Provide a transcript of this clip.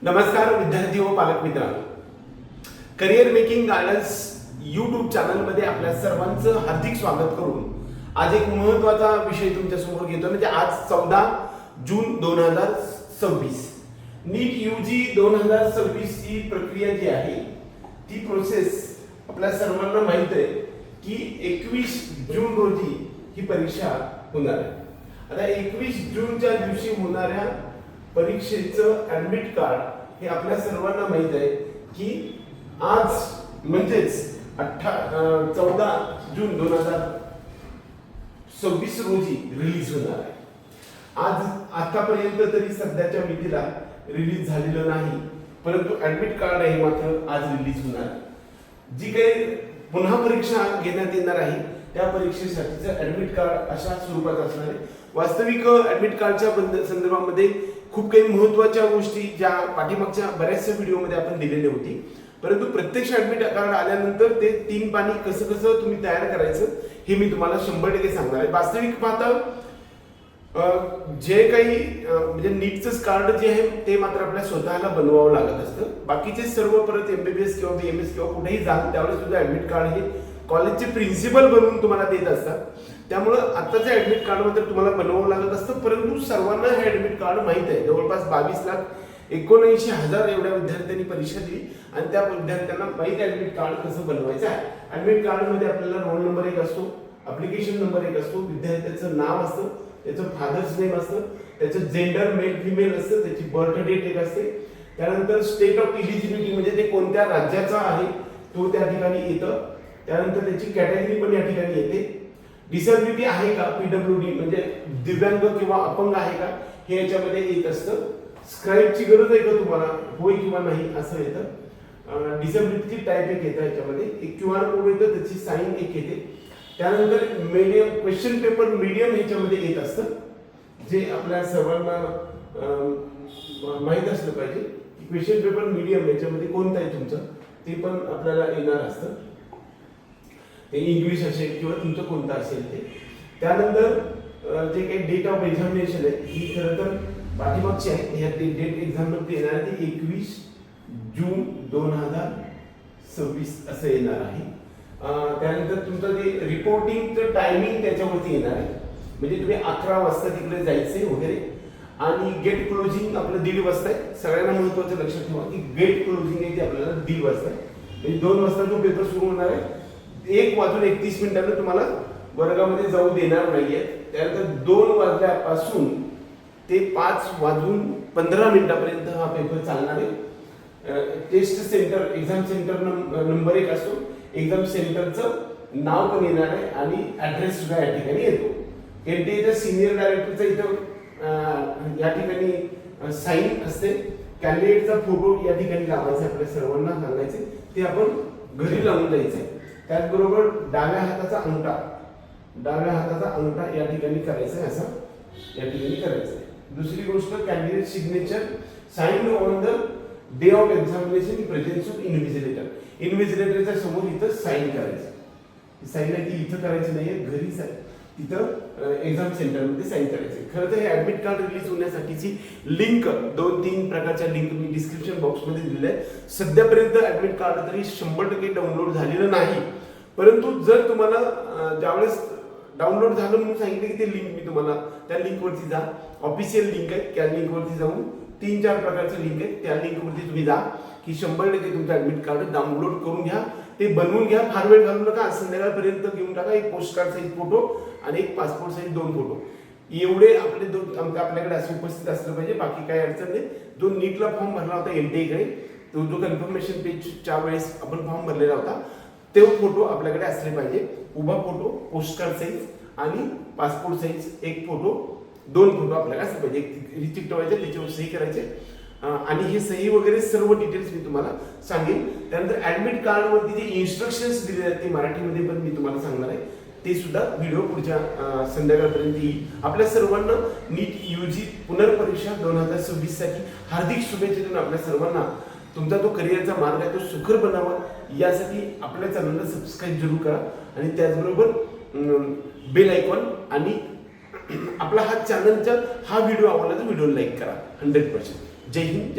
नमस्कार विद्यार्थी व पालक मित्रांनो, करिअर मेकिंग गायडन्स यूट्यूब चॅनलमध्ये आपल्या सर्वांचं हार्दिक स्वागत करून आज एक महत्त्वाचा विषय तुमच्या समोर घेतो. म्हणजे आज 14 जून 2026 नीट यूजी 2026 ही प्रक्रिया जी आहे ती प्रोसेस आपल्या सर्वांना माहित आहे की 21 जून रोजी ही परीक्षा होणार आहे. आता 21 जूनच्या दिवशी होणाऱ्या परीक्षेचं ऍडमिट कार्ड हे आपल्या सर्वांना माहित आहे की आज म्हणजेच 14 जून 2026 रोजी रिलीज होणार आहे. आज आतापर्यंत तरी सध्याच्या मितीला रिलीज झालेलं नाही, परंतु ऍडमिट कार्ड आहे मात्र आज रिलीज होणार आहे. जी काही पुन्हा परीक्षा घेण्यात येणार आहे त्या परीक्षेसाठीचं ऍडमिट कार्ड अशा स्वरूपात असणार आहे. वास्तविक ऍडमिट कार्डच्या संदर्भामध्ये खूप काही महत्त्वाच्या गोष्टी ज्या पाठीमागच्या बऱ्याचशा व्हिडिओमध्ये आपण दिलेली होती, परंतु प्रत्यक्ष ऍडमिट कार्ड आल्यानंतर ते 3 पानी कसं कसं तुम्ही तयार करायचं हे मी तुम्हाला 100% सांगणार आहे. वास्तविक पाहता जे काही म्हणजे नीटचं कार्ड जे आहे ते मात्र आपल्या स्वतःला बनवावं लागत असतं. बाकीचे सर्व परत MBBS किंवा BMS किंवा कुठेही जाल त्यावेळेस सुद्धा ऍडमिट कार्ड हे कॉलेजचे प्रिन्सिपल बनवून तुम्हाला देत असतात. त्यामुळं आताचं ऍडमिट कार्ड मात्र तुम्हाला बनवावं लागत असतं, परंतु सर्वांना हे ऍडमिट कार्ड माहित आहे. जवळपास 22,79,000 एवढ्या विद्यार्थ्यांनी परीक्षा दिली आणि त्या विद्यार्थ्यांना माहित ऍडमिट कार्ड कसं बनवायचं आहे. ऍडमिट कार्ड मध्ये आपल्याला रोल नंबर 1 असतो, ऍप्लिकेशन नंबर 1 असतो, विद्यार्थ्याचं नाव असतं, त्याचं फादर्स नेम असतं, त्याचं जेंडर मेल फिमेल असतं, त्याची बर्थ डेट एक असते, त्यानंतर स्टेट ऑफ इलिजिबिलिटी म्हणजे ते कोणत्या राज्याचा आहे तो त्या ठिकाणी येतं, त्यानंतर त्याची कॅटेगरी पण या ठिकाणी येते, डिसेबिलिटी आहे का PWD म्हणजे दिव्यांग किंवा अपंग आहे का हे याच्यामध्ये येत असतं, स्क्राईबची गरज आहे का तुम्हाला होय किंवा नाही असं येतं, डिसेबिलिटीची टाईप एक येतं, याच्यामध्ये एक QR कोड येतं, त्याची साईन एक येते, त्यानंतर मीडियम क्वेश्चन पेपर मीडियम ह्याच्यामध्ये येत असतं, जे आपल्या सर्वांना माहीत असलं पाहिजे की क्वेश्चन पेपर मीडियम याच्यामध्ये कोणतं आहे तुमचं ते पण आपल्याला येणार असतं. ते इंग्लिश असेल किंवा तुमचं कोणतं असेल ते. त्यानंतर जे काही डेट ऑफ एक्झामिनेशन आहे ही खरं तर पाठीमागची आहे. ह्या डेट एक्झाममध्ये येणार आहे ती 21 जून 2026 असं येणार आहे. त्यानंतर तुमचं जे रिपोर्टिंगचं टायमिंग त्याच्यावरती येणार आहे. म्हणजे तुम्ही 11 वाजता तिकडे जायचे वगैरे आणि गेट क्लोजिंग आपलं 1:30 वाजता आहे. सगळ्यांना महत्त्वाचं लक्षात ठेवा की गेट क्लोजिंग आहे ते आपल्याला 1:30 वाजता आहे. म्हणजे 2 वाजता जो पेपर सुरू होणार आहे 1:31 तुम्हाला वर्गामध्ये जाऊ देणार नाहीये. त्यानंतर 2 वाजल्यापासून ते 5:15 हा पेपर चालणार आहे. Test centre exam centre number 1 असतो, एक्झाम सेंटरचं नाव पण येणार आहे आणि ऍड्रेस सुद्धा या ठिकाणी येतो. NTA सिनियर डायरेक्टरचा इथं या ठिकाणी साईन असते, कॅन्डिडेटचा फोटो या ठिकाणी लावायचा, आपल्या सर्वांना सांगायचे ते आपण घरी लावून जायचंय. त्याचबरोबर डाव्या हाताचा अंगठा या ठिकाणी करायचा आहे, असं या ठिकाणी करायचं आहे. दुसरी गोष्ट candidate signature signed on the day of examination in presence of invigilator. इन्व्हिजिलेटरच्या समोर इथं साईन करायचं. साईन आहे ती इथं करायची नाहीये, घरीच आहे, तिथं एक्झाम सेंटरमध्ये साईन करायचे. खरं तर हे ऍडमिट कार्ड रिलीज होण्यासाठीची लिंक 2-3 प्रकारच्या लिंक मी डिस्क्रिप्शन बॉक्समध्ये दिलेल्या आहे. सध्यापर्यंत ऍडमिट कार्ड तरी 100% डाउनलोड झालेलं नाही, परंतु जर तुम्हाला ज्यावेळेस डाउनलोड झालं म्हणून सांगितलं की ते लिंक मी तुम्हाला त्या लिंकवरती जा, ऑफिशियल लिंक आहे त्या लिंकवरती जाऊन 3-4 प्रकारचे लिंक आहेत त्या लिंकवरती तुम्ही जा की 100% तुमचं ऍडमिट कार्ड डाउनलोड करून घ्या, ते बनवून घ्या. फार वेळ घालू नका, संध्याकाळपर्यंत घेऊन टाका. एक पोस्ट कार्ड साईज फोटो आणि एक पासपोर्ट साईज 2 फोटो एवढे आपल्याकडे असे उपस्थित असलं पाहिजे. बाकी काही अडचण नाही. जो नीटला फॉर्म भरला होता NTA कडे, तो जो कन्फर्मेशन पेजच्या वेळेस आपण फॉर्म भरलेला होता ते फोटो आपल्याकडे असले पाहिजे. उभा फोटो, पोस्ट कार्ड साईज आणि पासपोर्ट साईज एक फोटो, 2 फोटो आपल्याला असले पाहिजे. एक चिकटवायचे, त्याच्यावर सही करायचे आणि हे सही वगैरे सर्व डिटेल्स मी तुम्हाला सांगेन. त्यानंतर ऍडमिट कार्डवरती जे इन्स्ट्रक्शन्स दिले आहेत ते मराठीमध्ये पण मी तुम्हाला सांगणार आहे. ते सुद्धा व्हिडिओ पुढच्या संध्याकाळपर्यंत येईल. आपल्या सर्वांना नीट यूजी पुनर्परीक्षा 2026 साठी हार्दिक शुभेच्छा देऊन आपल्या सर्वांना तुमचा जो करिअरचा मार्ग आहे तो सुखर बनावा यासाठी आपल्या चॅनलला सबस्क्राईब जरूर करा आणि त्याचबरोबर बेल आयकॉन आणि आपला हा चॅनलचा हा व्हिडिओ आवडला तर व्हिडिओ लाईक करा 100%. जय हिंद.